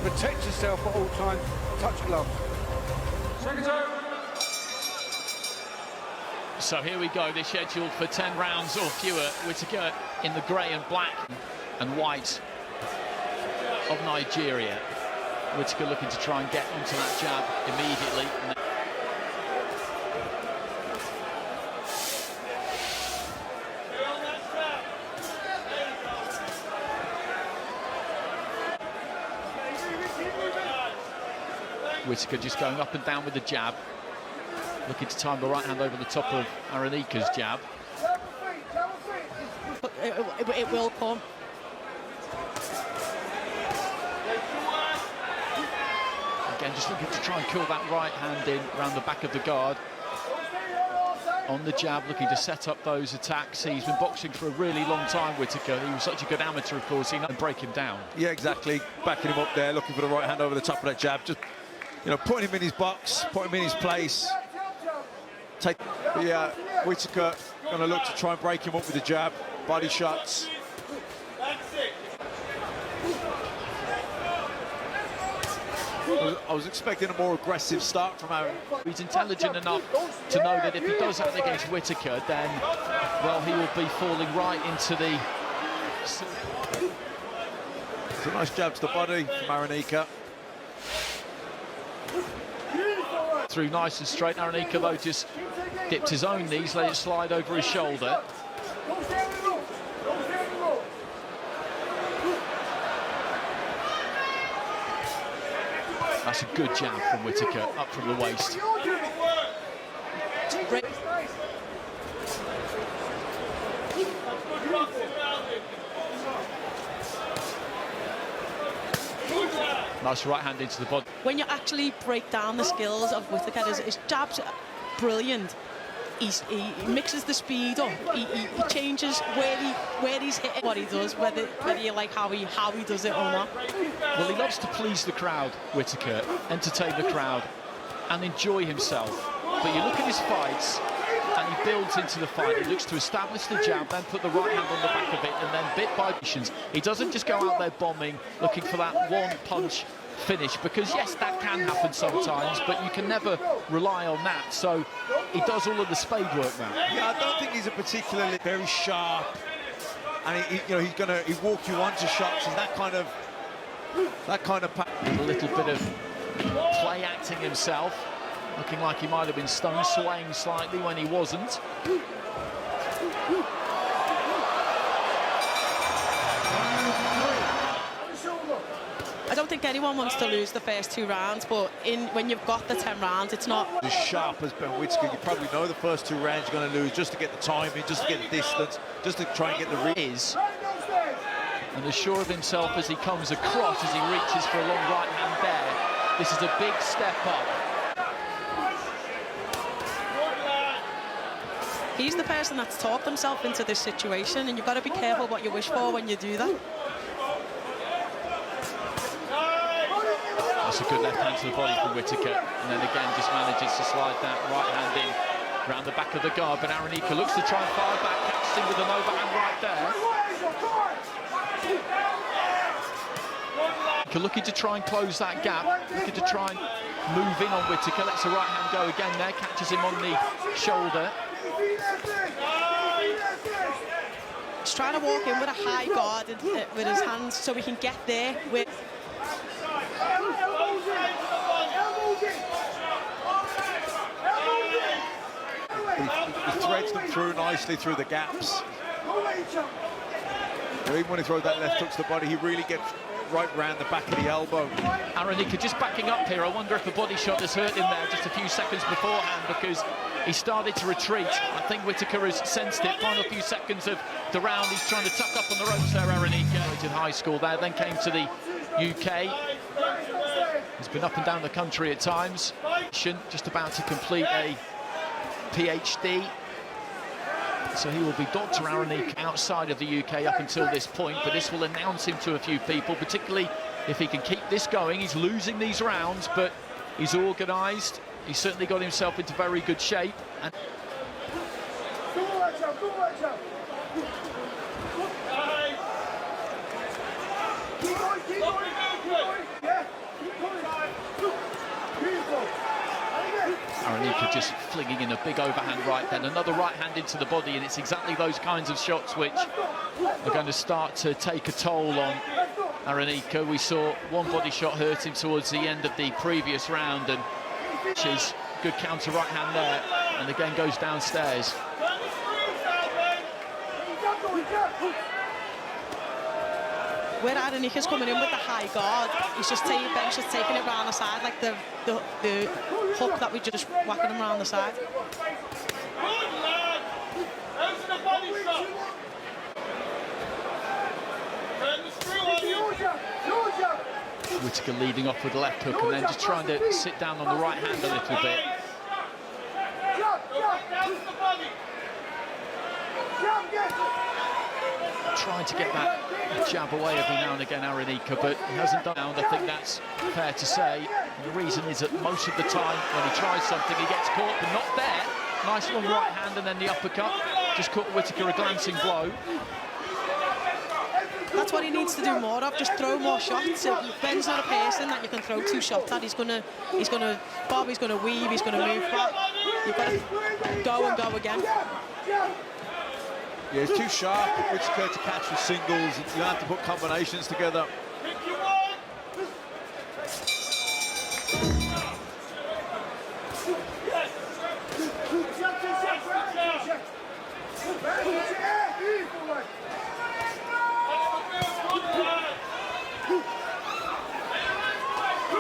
protect yourself at all times, touch gloves. So here we go, they're scheduled for 10 rounds or fewer. Whittaker in the grey and black and white of Nigeria. Whittaker looking to try and get onto that jab immediately. Whittaker just going up and down with the jab. Looking to time the right hand over the top of Aranika's jab. It will come. Again, just looking to try and kill that right hand in around the back of the guard. On the jab, looking to set up those attacks. He's been boxing for a really long time, Whittaker. He was such a good amateur, of course, and break him down. Yeah, exactly. Backing him up there, looking for the right hand over the top of that jab. Just, you know, putting him in his box, putting him in his place. Whittaker going to look to try and break him up with the jab, body shots. I was expecting a more aggressive start from Aaron. He's intelligent enough to know that if he does that against Whittaker, then, well, he will be falling right into the... It's a nice jab to the body from Aranика. Through nice and straight. Aranика, though, just dipped his own knees, let it slide over his shoulder. That's a good jab from Whittaker, up from the waist. Nice right hand into the body. When you actually break down the skills of Whittaker, his jabs are brilliant. He mixes the speed up. He changes where he's hitting what he does, whether you like how he does it or not. Well, he loves to please the crowd, Whittaker, entertain the crowd, and enjoy himself. But you look at his fights, and he builds into the fight. He looks to establish the jab, then put the right hand on the back of it, and then bit by bit. He doesn't just go out there bombing, looking for that one punch finish, because yes, that can happen sometimes, but you can never rely on that. So he does all of the spade work now. Yeah, I don't think he's a particularly very sharp, and he'll walk you onto shots, and that kind of a little bit of play acting himself, looking like he might have been stunned, swaying slightly when he wasn't. I don't think anyone wants to lose the first 2 rounds, but when you've got the 10 rounds, it's not as sharp as Ben Whittaker. You probably know the first 2 rounds you're going to lose just to get the timing, just to get the distance, just to try and get the is. And as sure of himself as he comes across, as he reaches for a long right hand there. This is a big step up. He's the person that's talked himself into this situation, and you've got to be careful what you wish for when you do that. That's a good left hand to the body from Whittaker, and then again just manages to slide that right hand in around the back of the guard, but Aranика looks to try and fire back, catches him with an overhand right there. Looking to try and close that gap, looking to try and move in on Whittaker, lets the right hand go again there, catches him on the shoulder. He's trying to walk in with a high guard with his hands so he can get there with... He threads them through nicely through the gaps. Even when he throws that left hook to the body, he really gets right round the back of the elbow. Aranика just backing up here. I wonder if the body shot has hurt him there just a few seconds beforehand, because he started to retreat. I think Whittaker has sensed it. Final few seconds of the round, he's trying to tuck up on the ropes there, Aranika. Did high school there, then came to the UK. He's been up and down the country at times. Just about to complete a PhD. So he will be Dr. Aranика outside of the UK up until this point, but this will announce him to a few people, particularly if he can keep this going. He's losing these rounds, but he's organised. He's certainly got himself into very good shape. And Keep going. Aranика just flinging in a big overhand right, then another right hand into the body, and it's exactly those kinds of shots which are going to start to take a toll on Aranика. We saw one body shot hurt him towards the end of the previous round, and which is good counter right hand there, and again goes downstairs. Where Aranika's coming in with the high guard, he's just taking Ben's just taking it round the side, like the hook that we just whacking him round the side. Whittaker leading off with the left hook and then just trying to sit down on the right hand a little bit. Trying to get that jab away every now and again, Aranика, but he hasn't done it. I think that's fair to say. And the reason is that most of the time when he tries something, he gets caught, but not there. Nice long right hand and then the uppercut. Just caught Whittaker a glancing blow. That's what he needs to do more of, just throw more shots. Ben's not a person that you can throw two shots at. He's gonna bob, he's gonna weave, he's gonna move back. You've got to go and go again. Yeah, he's too sharp, Whittaker, to catch with singles. You have to put combinations together.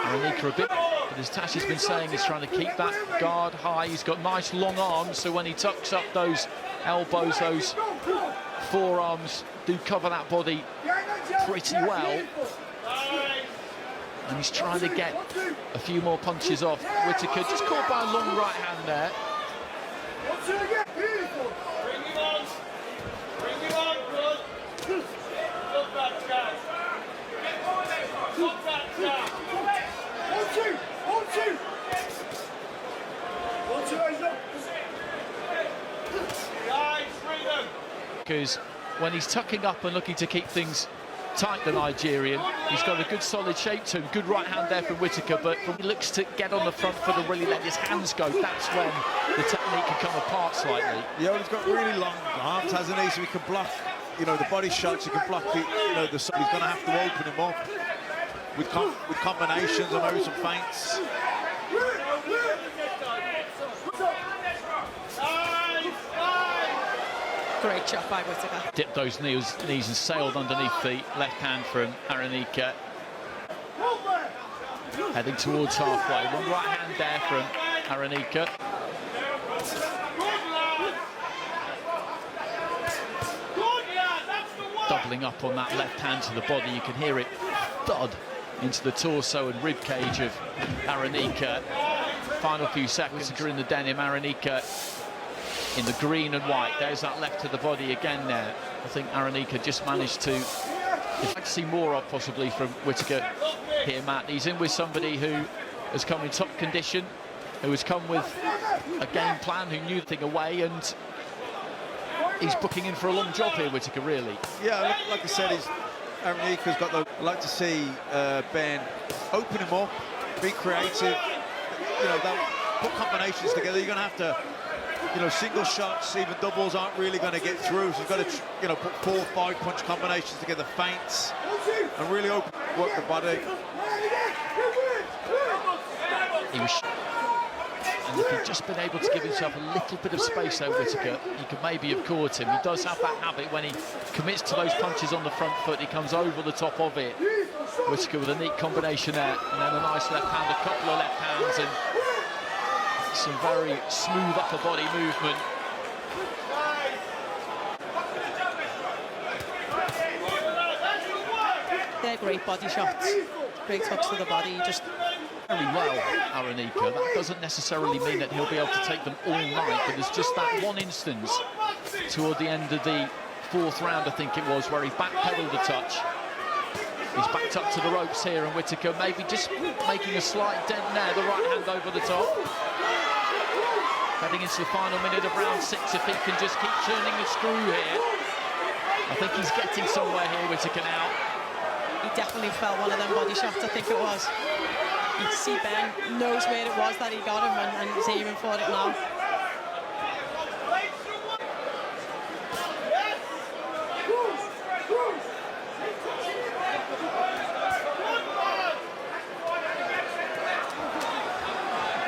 Aranика a bit, but as Tash has been saying, he's trying to keep that guard high. He's got nice long arms, so when he tucks up those elbows, those forearms do cover that body pretty well. And he's trying to get a few more punches off. Whittaker just caught by a long right hand there. Because when he's tucking up and looking to keep things tight, the Nigerian, he's got a good solid shape to him. Good right hand there from Whittaker, but when he looks to get on the front foot and really let his hands go, that's when the technique can come apart slightly. Yeah, well, he's got really long arms, hasn't he? So he can block, you know, the body shots. He can block the, you know, he's going to have to open him up with combinations and maybe some feints. Great shot by Whittaker. Dipped those knees and sailed underneath the left hand from Aranика. Heading towards halfway. One right hand there from Aranika. Doubling up on that left hand to the body. You can hear it thud into the torso and rib cage of Aranika. Final few seconds in the denim. Aranika in the green and white. There's that left to the body again there. I think Aranika just managed to... I'd like to see more of possibly from Whittaker here, Matt. He's in with somebody who has come in top condition, who has come with a game plan, who knew the thing away, and he's booking in for a long job here, Whittaker, really. Yeah, like I said, Aranika's got the... I'd like to see Ben open him up, be creative, you know, put combinations together. You're going to have to, you know, single shots, even doubles aren't really going to get through. So you've got to, you know, put 4 or 5 punch combinations together, feints, and really work the body. He was... And if he'd just been able to give himself a little bit of space there, Whittaker, he could maybe have caught him. He does have that habit when he commits to those punches on the front foot, he comes over the top of it. Whittaker with a neat combination there, and then a nice left hand, a couple of left hands, and some very smooth upper body movement. They're great body shots, great hooks to the body, just... Very well, Aranika. That doesn't necessarily mean that he'll be able to take them all night, but there's just that one instance toward the end of the 4th round, I think it was, where he backpedaled a touch. He's backed up to the ropes here, and Whittaker maybe just making a slight dent there, the right hand over the top. Heading into the final minute of round 6, if he can just keep turning the screw here. I think he's getting somewhere here, Whittaker, now. He definitely felt one of them body shots, I think it was. You can see Ben knows where it was that he got him, and he's aiming for it now.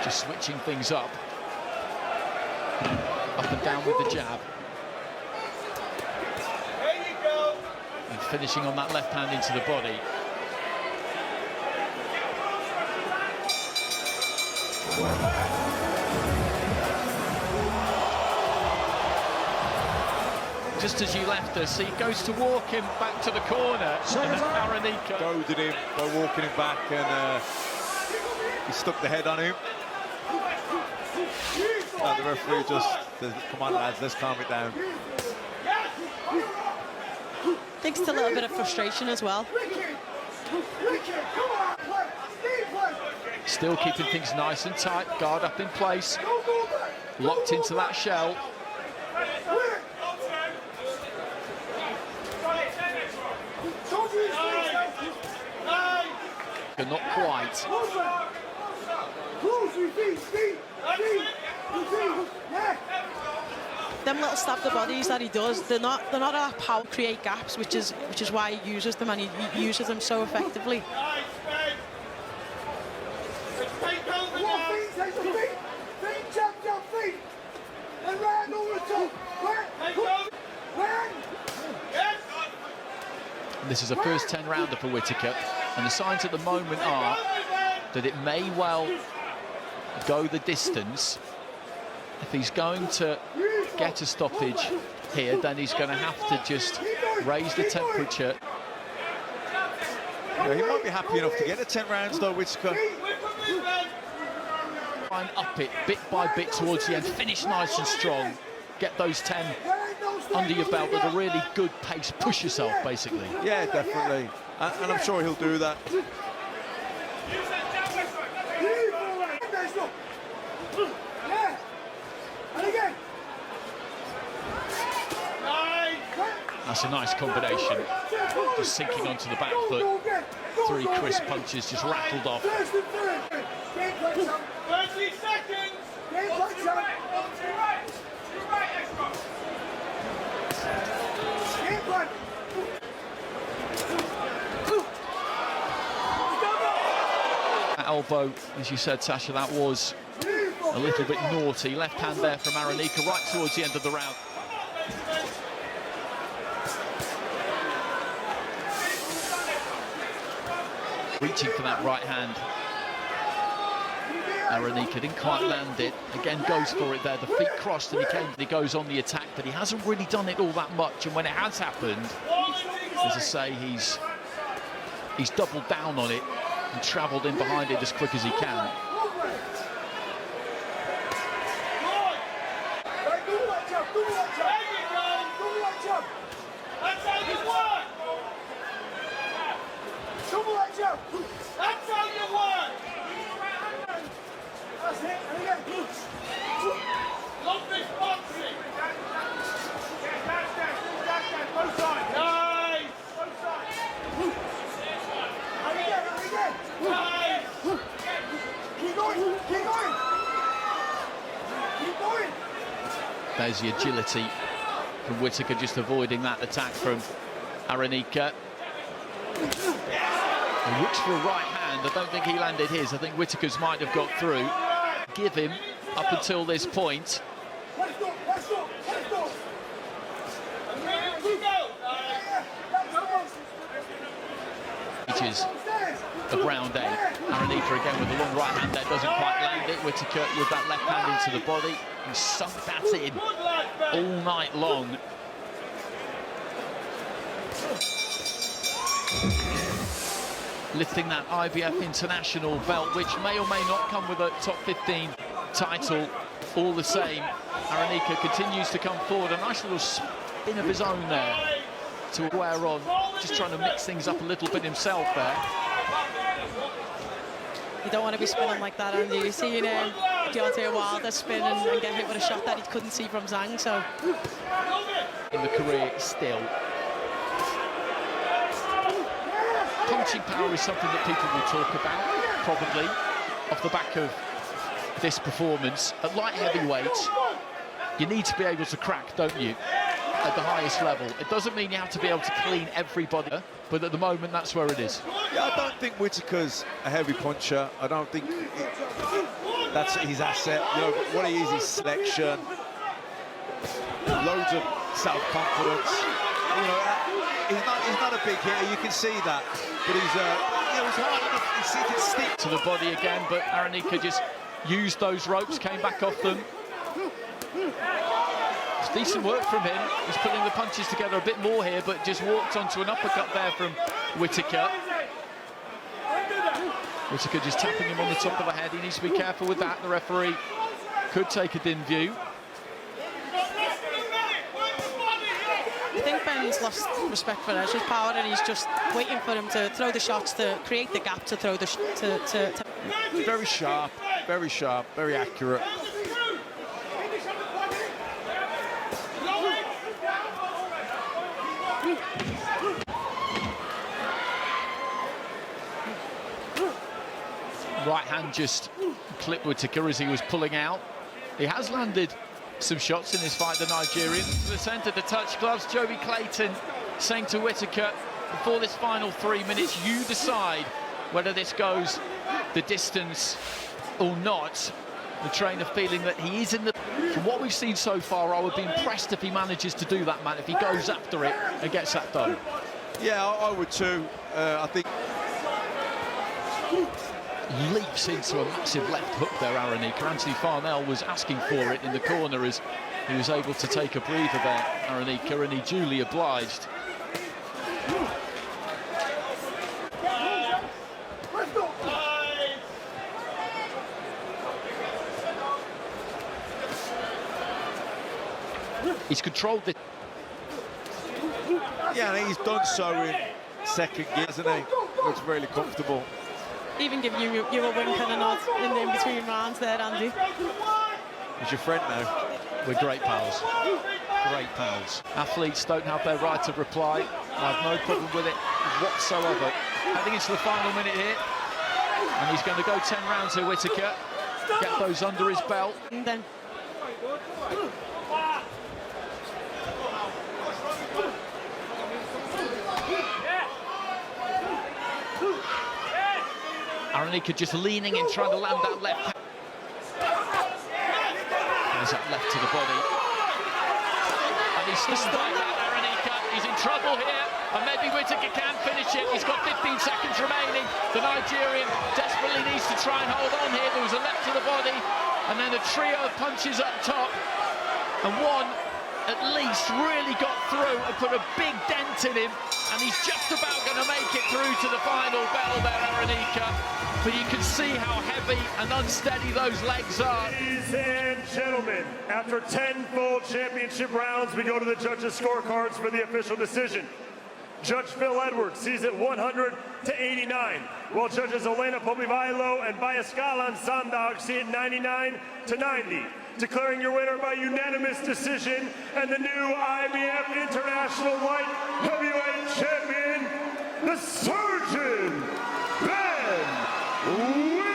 Just switching things up and down with the jab. And finishing on that left hand into the body. Just as you left us, he goes to walk him back to the corner, and Aranика Goaded him by walking him back, and he stuck the head on him. And the referee just says, come on lads, let's calm it down. I think it's a little bit of frustration as well. still keeping things nice and tight, guard up in place, locked into that shell. But not quite. Them little stab the bodies that he does, they're not a power create gaps, which is why he uses them, and he uses them so effectively. And this is a first 10 rounder for Whittaker, and the signs at the moment are that it may well go the distance. If he's going to get a stoppage here, then he's going to have to just raise the temperature. Yeah, he might be happy enough to get the 10 rounds though, Whittaker. Try and up it bit by bit towards the end, finish nice and strong, get those 10 under your belt at a really good pace, push yourself basically. Yeah, definitely, and I'm sure he'll do that. That's a nice combination, just sinking onto the back foot. 3 crisp punches just rattled off. 30 seconds! That elbow, as you said, Sasha, that was a little bit naughty. Left hand there from Aranика right towards the end of the round. Reaching for that right hand. Aranika didn't quite land it. Again, goes for it there. The feet crossed and he goes on the attack, but he hasn't really done it all that much. And when it has happened, as I say, he's doubled down on it and travelled in behind it as quick as he can. That's how you work! That's it, and again. Love this boxing! Both sides! Nice! Both sides! And again! Nice! Keep going! Keep going! Keep going! There's the agility from Whittaker, just avoiding that attack from Aranika. He looks for a right hand. I don't think he landed his. I think Whittaker's might have got through. Give him up until this point. Let's go! Let's go! Let's go! A minute to go! Which is a round 8. Aranika again with a long right hand there, doesn't quite land it. Whittaker with that left hand into the body. He sunk that in all night long. Lifting that IBF International belt, which may or may not come with a top 15 title. All the same, Aranika continues to come forward. A nice little spin of his own there to wear on, just trying to mix things up a little bit himself there. You don't want to be spinning like that, Andy. You've seen Deontay Wilder spin and get hit with a shot that he couldn't see from Zhang, so... In the career, still. Punching power is something that people will talk about. probably, off the back of this performance. At light heavyweight, you need to be able to crack, don't you, at the highest level. It doesn't mean you have to be able to clean everybody, but at the moment, that's where it is. Yeah, I don't think Whittaker's a heavy puncher. I don't think that's his asset. You know, what he is his selection. Loads of self-confidence. You know, he's not a big hitter. You can see that, but he's you know, he's hard enough. He can stick To the body again, but Aranика just used those ropes, came back off them. It's decent work from him. He's putting the punches together a bit more here, but just walked onto an uppercut there from Whittaker. Whittaker just tapping him on the top of the head. He needs to be careful with that. The referee could take a dim view. I think Ben's lost respect for Ezra's power, and he's just waiting for him to throw the shots, to create the gap, to throw the very sharp, very accurate. Right hand just clipped Whittaker as he was pulling out. He has landed some shots in this fight, the Nigerian. To the centre, the touch gloves. Joby Clayton saying to Whittaker, before this final 3 minutes, you decide whether this goes the distance or not. The trainer feeling that he is in the... From what we've seen so far, I would be impressed if he manages to do that, man, if he goes after it and gets that done. Yeah, I would too. I think... Leaps into a massive left hook there, Aranика. Anthony Farnell was asking for it in the corner as he was able to take a breather there, Aranика, and he duly obliged. He's controlled the... Yeah, and he's done so in second gear, hasn't he? Looks really comfortable. even give you a wink and a nod in between rounds there, Andy. He's your friend now. We're great pals. Great pals. Athletes don't have their right to reply. I have no problem with it whatsoever. Heading into the final minute here. And he's going to go 10 rounds here, Whittaker. Get those under his belt. And then Aranика just leaning in, trying to land that left. There's that left to the body. And he's still like that, Aranika. He's in trouble here. And maybe Whittaker can finish it. He's got 15 seconds remaining. The Nigerian desperately needs to try and hold on here. There was a left to the body. And then a trio of punches up top. And one, at least, really got through and put a big dent in him. And he's just about going to make it through to the final bell there, Aranika. But you can see how heavy and unsteady those legs are. Ladies and gentlemen, after 10 full championship rounds, we go to the judges' scorecards for the official decision. Judge Phil Edwards sees it 100 to 89, while judges Elena Pomivailo and Bayaskalan Sandag see it 99 to 90. Declaring your winner by unanimous decision and the new IBF International Light Heavyweight Champion, the Surgeon Ben Whittaker.